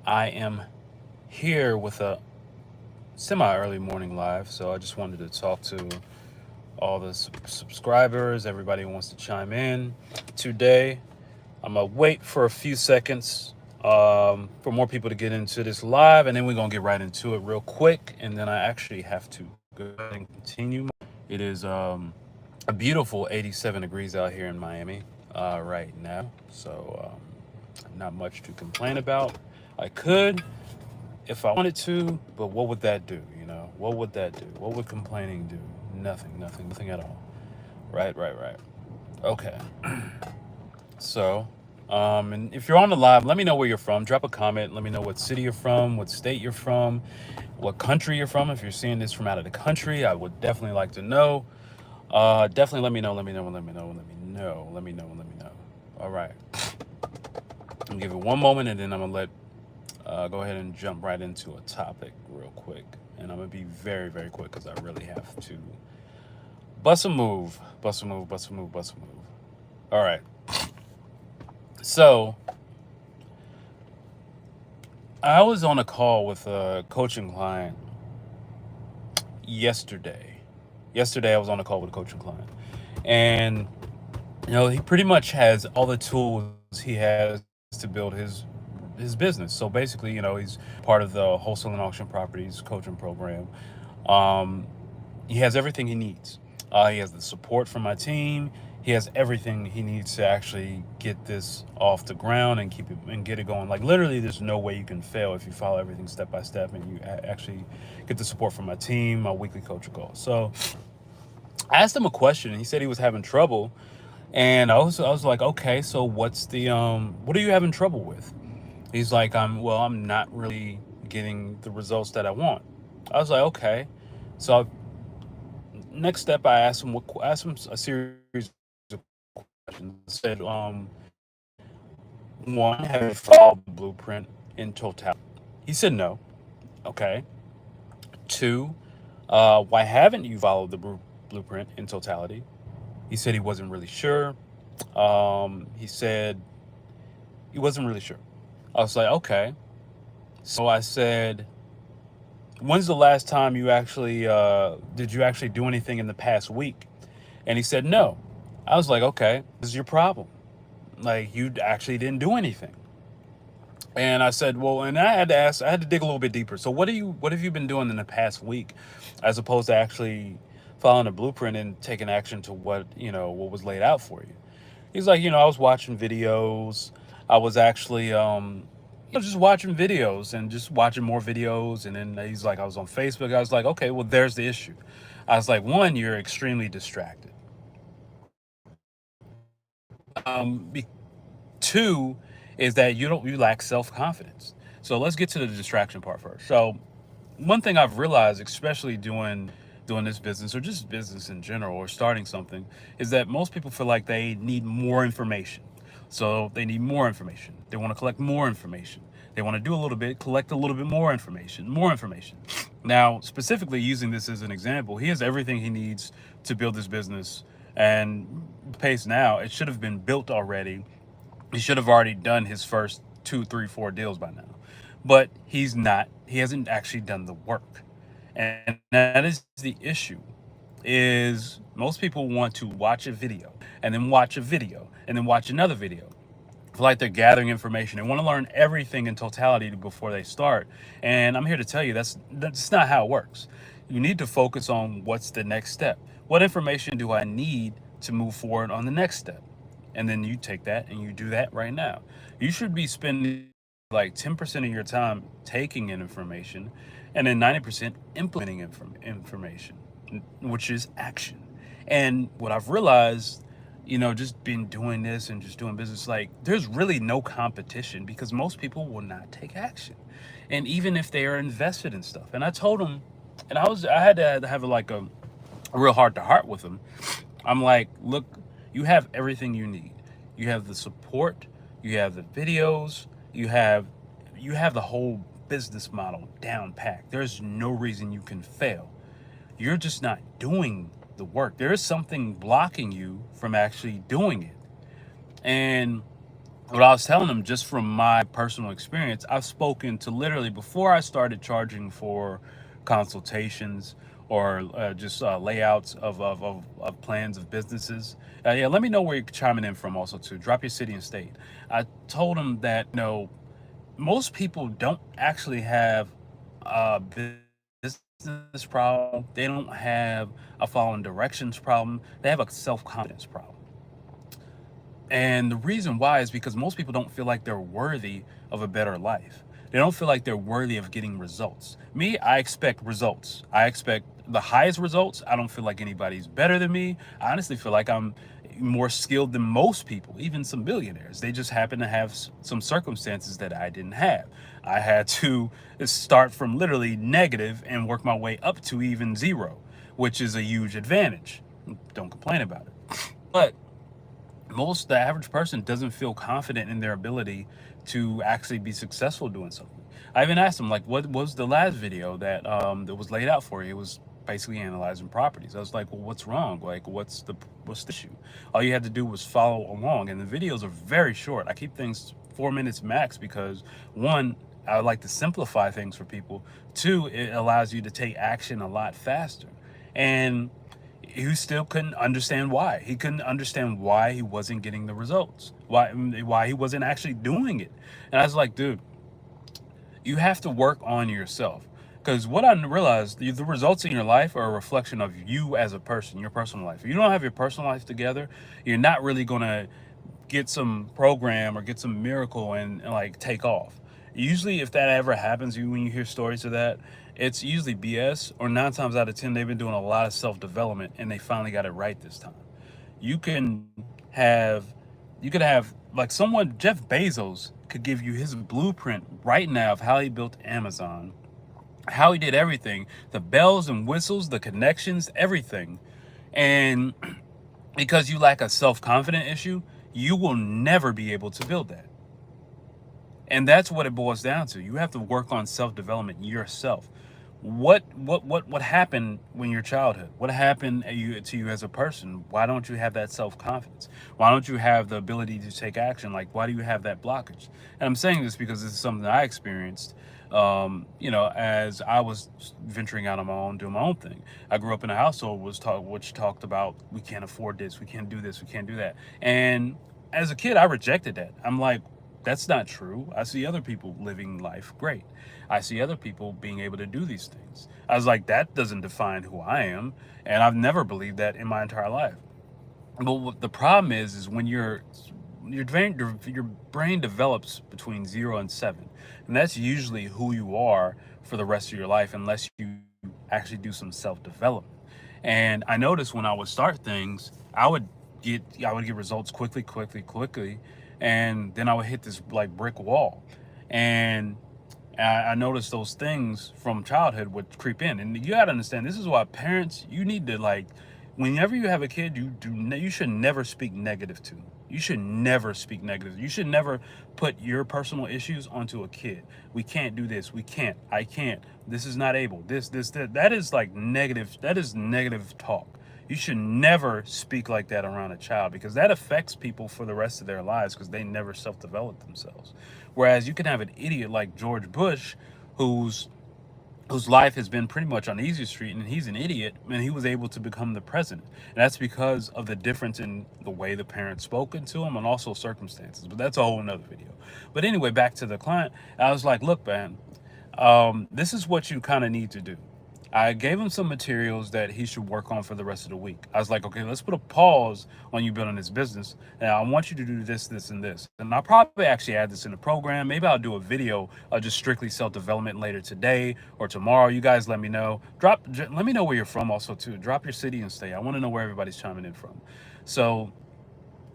I am here with a semi early morning live, so I just wanted to talk to all the subscribers, everybody who wants to chime in today. I'm gonna wait for a few seconds for more people to get into this live, and then we're gonna get right into it real quick. And then I actually have to go ahead and continue. It is a beautiful 87 degrees out here in Miami right now, so not much to complain about. I could if I wanted to, but what would that do? What would that do? What would complaining do? Nothing, nothing, nothing at all. Right, right, right. Okay. So, and if you're on the live, let me know where you're from. Drop a comment. Let me know what city you're from, what state you're from, what country you're from. If you're seeing this from out of the country, I would definitely like to know. Definitely let me know. Let me know. Let me know. Let me know. Let me know. Let me know. All right. I'm gonna give it one moment, and then I'm gonna let go ahead and jump right into a topic real quick. And I'm gonna be very, very quick because I really have to bust a move, bust a move, bust a move, bust a move. All right. So I was on a call with a coaching client yesterday. Yesterday, I was on a call with a coaching client, and he pretty much has all the tools he has to build his business. So basically, he's part of the wholesale and auction properties coaching program. Um, he has everything he needs. He has the support from my team. He has everything he needs to actually get this off the ground and keep it and get it going. Like literally, there's no way you can fail if you follow everything step by step and you actually get the support from my team, my weekly coaching call. So I asked him a question, and he said he was having trouble. And I was like, okay, so what are you having trouble with? He's like, I'm not really getting the results that I want. I was like, okay. So next step, I asked him a series of questions. I said, one, have you followed the blueprint in totality? He said no. Okay. Two, why haven't you followed the blueprint in totality? He said he wasn't really sure. He said he wasn't really sure. I was like, okay. So I said, when's the last time did you actually do anything in the past week? And he said, no. I was like, okay, this is your problem. Like, you actually didn't do anything. And I said, well, and I had to dig a little bit deeper. So what have you been doing in the past week as opposed to actually following a blueprint and taking action to what was laid out for you? He's like, I was watching videos. I was actually, just watching videos and just watching more videos. And then he's like, I was on Facebook. I was like, okay, well, there's the issue. I was like, one, you're extremely distracted. Two is that you lack self-confidence. So let's get to the distraction part first. So one thing I've realized, especially doing this business or just business in general or starting something, is that most people feel like they need more information. So they need more information. They want to collect more information. They want to do a little bit, collect a little bit more information, more information. Now, specifically using this as an example, he has everything he needs to build this business and pace now. It should have been built already. He should have already done his first two, three, four deals by now. But he's not. He hasn't actually done the work. And that is the issue. Is most people want to watch a video and then watch a video and then watch another video. Feel like they're gathering information. They want to learn everything in totality before they start. And I'm here to tell you that's not how it works. You need to focus on what's the next step. What information do I need to move forward on the next step? And then you take that and you do that right now. You should be spending like 10% of your time taking in information and then 90% implementing information, which is action. And what I've realized, just been doing this and just doing business, like there's really no competition because most people will not take action. And even if they are invested in stuff. And I told them, and I had to have like a real heart to heart with them. I'm like, look, you have everything you need. You have the support, you have the videos, you have the whole business model down packed. There's no reason you can fail. You're just not doing the work. There is something blocking you from actually doing it. And what I was telling them, just from my personal experience, I've spoken to literally before I started charging for consultations or just layouts of plans of businesses. Yeah, let me know where you're chiming in from also too. Drop your city and state. I told them that, most people don't actually have a business problem. They don't have a following directions problem. They have a self-confidence problem. And the reason why is because most people don't feel like they're worthy of a better life. They don't feel like they're worthy of getting results. Me, I expect results. I expect the highest results. I don't feel like anybody's better than me. I honestly feel like I'm more skilled than most people, even some billionaires. They just happen to have some circumstances that I didn't have. I had to start from literally negative and work my way up to even zero, which is a huge advantage. Don't complain about it. But the average person doesn't feel confident in their ability to actually be successful doing something. I even asked him, like, what was the last video that was laid out for you? It was basically analyzing properties. I was like, well, what's wrong? Like, what's the issue? All you had to do was follow along, and the videos are very short. I keep things 4 minutes max because, one, I like to simplify things for people. Two, it allows you to take action a lot faster. And he still couldn't understand why. He couldn't understand why he wasn't getting the results, why he wasn't actually doing it. And I was like, dude, you have to work on yourself. Because what I realized, the results in your life are a reflection of you as a person, your personal life. If you don't have your personal life together, you're not really going to get some program or get some miracle and like take off. Usually, if that ever happens, when you hear stories of that, it's usually BS, or 9 times out of 10, they've been doing a lot of self development and they finally got it right this time. You can have, you could have, like, someone, Jeff Bezos, could give you his blueprint right now of how he built Amazon, how he did everything, the bells and whistles, the connections, everything. And because you lack a self confident issue, you will never be able to build that. And that's what it boils down to. You have to work on self development yourself. What happened when your childhood? What happened to you as a person? Why don't you have that self confidence? Why don't you have the ability to take action? Like, why do you have that blockage? And I'm saying this because this is something that I experienced. As I was venturing out on my own, doing my own thing. I grew up in a household which talked about, we can't afford this, we can't do this, we can't do that. And as a kid, I rejected that. I'm like, that's not true. I see other people living life great. I see other people being able to do these things. I was like, that doesn't define who I am. And I've never believed that in my entire life. But what the problem is when your brain develops between 0 and 7, and that's usually who you are for the rest of your life, unless you actually do some self development. And I noticed when I would start things, I would get results quickly, and then I would hit this like brick wall. And I noticed those things from childhood would creep in. And you got to understand, this is why parents, you need to, like, whenever you have a kid, you should never speak negative to them. You should never speak negative. You should never put your personal issues onto a kid. We can't do this. We can't. I can't. This is not able. This, that. That is like negative. That is negative talk. You should never speak like that around a child, because that affects people for the rest of their lives because they never self-develop themselves. Whereas you can have an idiot like George Bush, who's whose life has been pretty much on easy street, and he's an idiot, and he was able to become the president. And that's because of the difference in the way the parents spoken to him and also circumstances. But that's a whole another video. But anyway, back to the client. I was like, look, man, this is what you kind of need to do. I gave him some materials that he should work on for the rest of the week. I was like, okay, let's put a pause on you building this business. Now, I want you to do this, this, and this. And I'll probably actually add this in the program. Maybe I'll do a video of just strictly self-development later today or tomorrow. You guys let me know. Let me know where you're from also, too. Drop your city and state. I want to know where everybody's chiming in from. So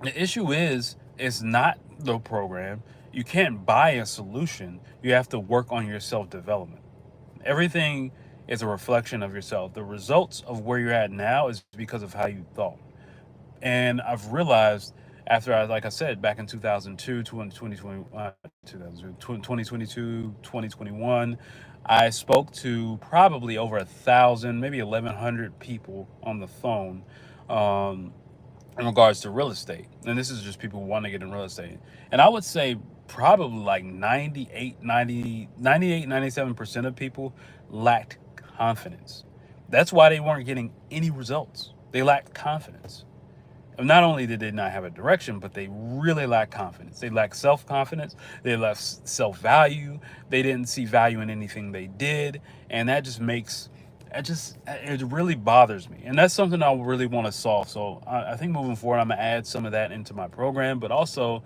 the issue is, it's not the program. You can't buy a solution. You have to work on your self-development. Everything is a reflection of yourself. The results of where you're at now is because of how you thought. And I've realized after like I said, back in 2002, 2020, 2022, 2021, I spoke to probably over 1,000, maybe 1,100 people on the phone. Um, in regards to real estate. And this is just people who want to get in real estate. And I would say probably like 97% of people lacked confidence. That's why they weren't getting any results. They lacked confidence. And not only did they not have a direction, but they really lacked confidence. They lacked self-confidence. They lacked self-value. They didn't see value in anything they did. And that just makes it really bothers me, and that's something I really want to solve. So I think moving forward, I'm gonna add some of that into my program, but also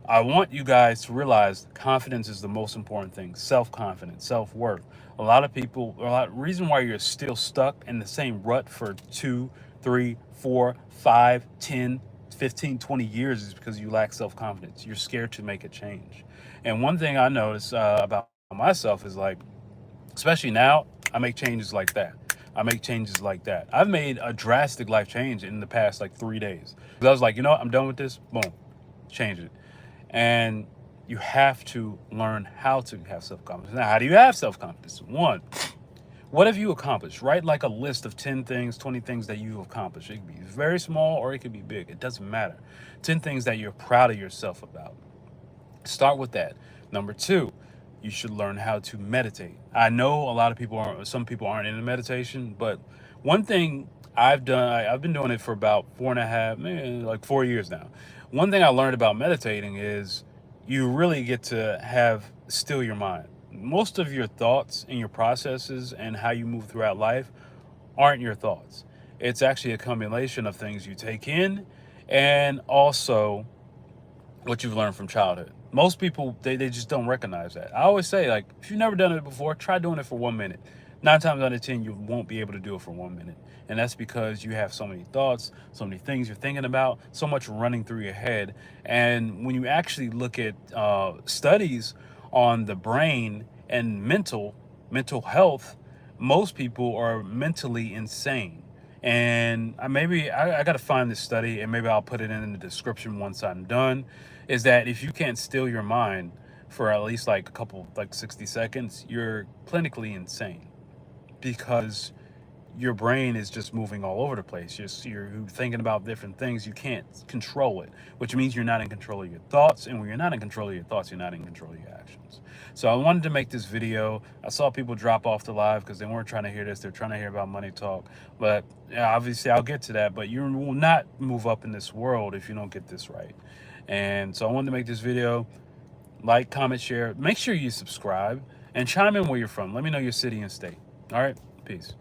I want you guys to realize confidence is the most important thing. Self-confidence, self-worth. A lot of people, a lot reason why you're still stuck in the same rut for 2, 3, 4, 5, 10, 15, 20 years is because you lack self-confidence. You're scared to make a change. And one thing I notice about myself is like, especially now, I make changes like that. I make changes like that. I've made a drastic life change in the past like 3 days. 'Cause I was like, you know what, I'm done with this. Boom, change it. And you have to learn how to have self confidence. Now, how do you have self confidence? One, what have you accomplished? Write like a list of 10 things, 20 things that you've accomplished. It could be very small or it could be big. It doesn't matter. 10 things that you're proud of yourself about. Start with that. Number two, you should learn how to meditate. I know a lot of people aren't, some people aren't into meditation, but one thing I've done, I've been doing it for about 4.5, maybe like 4 years now. One thing I learned about meditating is you really get to have still your mind. Most of your thoughts and your processes and how you move throughout life aren't your thoughts. It's actually a combination of things you take in and also what you've learned from childhood. Most people they just don't recognize that. I always say, like, if you've never done it before, try doing it for 1 minute. 9 times out of 10 you won't be able to do it for 1 minute. And that's because you have so many thoughts, so many things you're thinking about, so much running through your head. And when you actually look at studies on the brain and mental health, most people are mentally insane. And I got to find this study, and maybe I'll put it in the description once I'm done. Is that if you can't still your mind for at least like a couple, like 60 seconds, you're clinically insane, because your brain is just moving all over the place. You're thinking about different things. You can't control it, which means you're not in control of your thoughts. And when you're not in control of your thoughts, you're not in control of your actions. So I wanted to make this video. I saw people drop off the live because they weren't trying to hear this. They're trying to hear about money talk. But yeah, obviously I'll get to that. But you will not move up in this world if you don't get this right. And so I wanted to make this video. Like, comment, share. Make sure you subscribe and chime in where you're from. Let me know your city and state. All right. Peace.